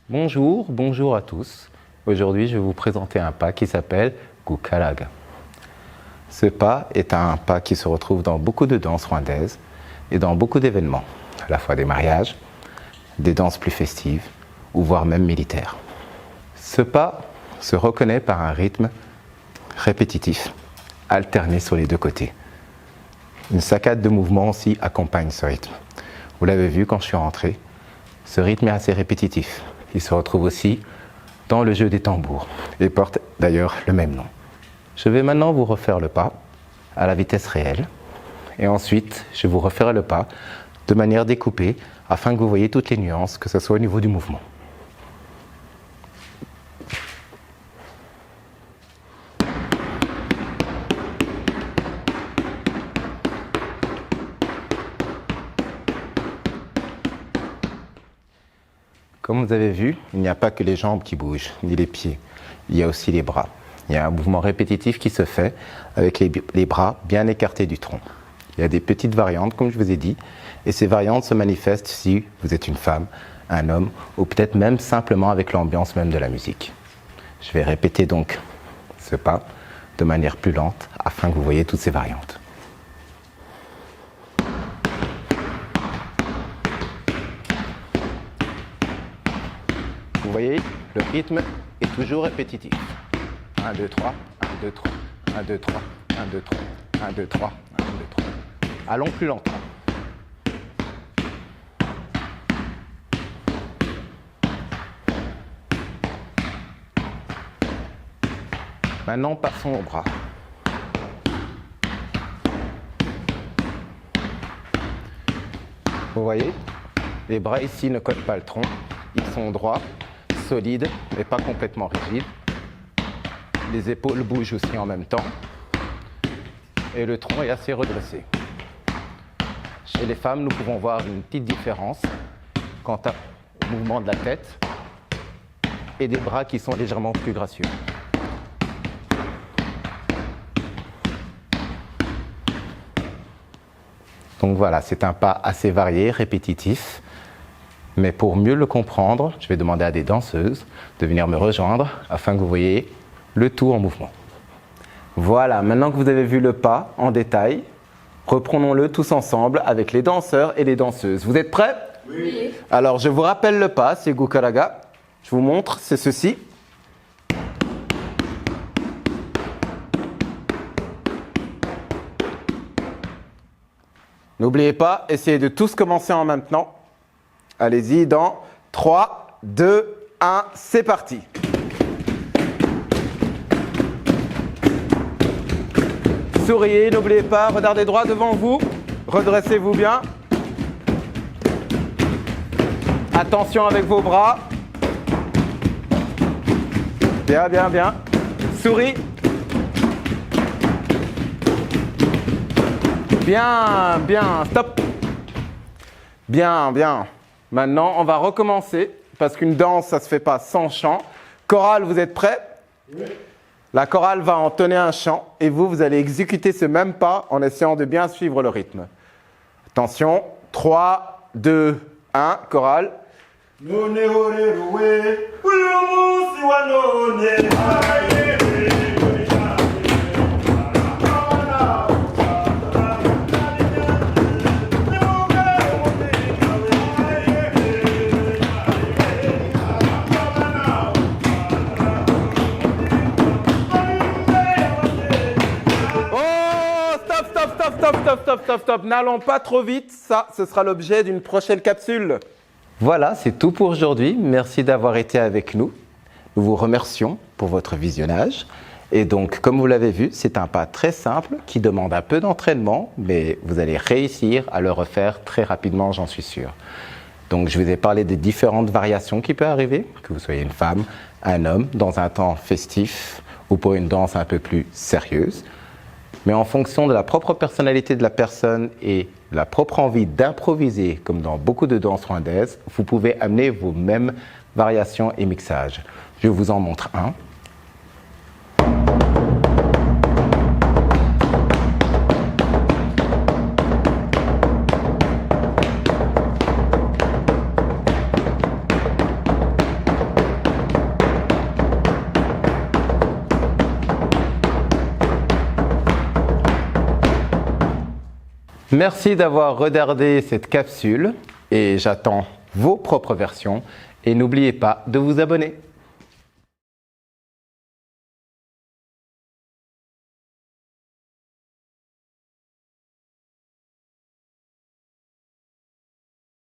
Bonjour à tous. Aujourd'hui, je vais vous présenter un pas qui s'appelle Gukaraga. Ce pas est un pas qui se retrouve dans beaucoup de danses rwandaises et dans beaucoup d'événements, à la fois des mariages, des danses plus festives ou voire même militaires. Ce pas se reconnaît par un rythme répétitif, alterné sur les deux côtés. Une saccade de mouvements aussi accompagne ce rythme. Vous l'avez vu quand je suis rentré, ce rythme est assez répétitif. Il se retrouve aussi dans le jeu des tambours et porte d'ailleurs le même nom. Je vais maintenant vous refaire le pas à la vitesse réelle et ensuite je vous referai le pas de manière découpée afin que vous voyez toutes les nuances, que ce soit au niveau du mouvement. Comme vous avez vu, il n'y a pas que les jambes qui bougent, ni les pieds. Il y a aussi les bras. Il y a un mouvement répétitif qui se fait avec les bras bien écartés du tronc. Il y a des petites variantes, comme je vous ai dit, et ces variantes se manifestent si vous êtes une femme, un homme, ou peut-être même simplement avec l'ambiance même de la musique. Je vais répéter donc ce pas de manière plus lente afin que vous voyez toutes ces variantes. Vous voyez, le rythme est toujours répétitif. 1, 2, 3, 1, 2, 3, 1, 2, 3, 1, 2, 3, 1, 2, 3, 1, 2, 3. Allons plus lentement. Maintenant, passons aux bras. Vous voyez, les bras ici ne collent pas le tronc, ils sont droits, solides, mais pas complètement rigides. Les épaules bougent aussi en même temps et le tronc est assez redressé. Chez les femmes, nous pouvons voir une petite différence quant au mouvement de la tête et des bras qui sont légèrement plus gracieux. Donc voilà, c'est un pas assez varié, répétitif. Mais pour mieux le comprendre, je vais demander à des danseuses de venir me rejoindre afin que vous voyez le tout en mouvement. Voilà, maintenant que vous avez vu le pas en détail, reprenons-le tous ensemble avec les danseurs et les danseuses. Vous êtes prêts? Oui. Alors, je vous rappelle le pas, c'est Gukaraga. Je vous montre, c'est ceci. N'oubliez pas, essayez de tous commencer en même temps. Allez-y dans 3, 2, 1, c'est parti. Souriez, n'oubliez pas, regardez droit devant vous, redressez-vous bien. Attention avec vos bras. Bien, bien, bien. Souris. Bien, bien, stop. Bien, bien. Maintenant, on va recommencer, parce qu'une danse, ça ne se fait pas sans chant. Chorale, vous êtes prêts? Oui. La chorale va entonner un chant, et vous allez exécuter ce même pas en essayant de bien suivre le rythme. Attention, 3, 2, 1, chorale. Stop. N'allons pas trop vite, ça, ce sera l'objet d'une prochaine capsule. Voilà, c'est tout pour aujourd'hui. Merci d'avoir été avec nous. Nous vous remercions pour votre visionnage. Et donc, comme vous l'avez vu, c'est un pas très simple qui demande un peu d'entraînement, mais vous allez réussir à le refaire très rapidement, j'en suis sûr. Donc, je vous ai parlé des différentes variations qui peuvent arriver, que vous soyez une femme, un homme, dans un temps festif ou pour une danse un peu plus sérieuse. Mais en fonction de la propre personnalité de la personne et la propre envie d'improviser, comme dans beaucoup de danses rwandaises, vous pouvez amener vos mêmes variations et mixages. Je vous en montre un. Merci d'avoir regardé cette capsule et j'attends vos propres versions. Et n'oubliez pas de vous abonner.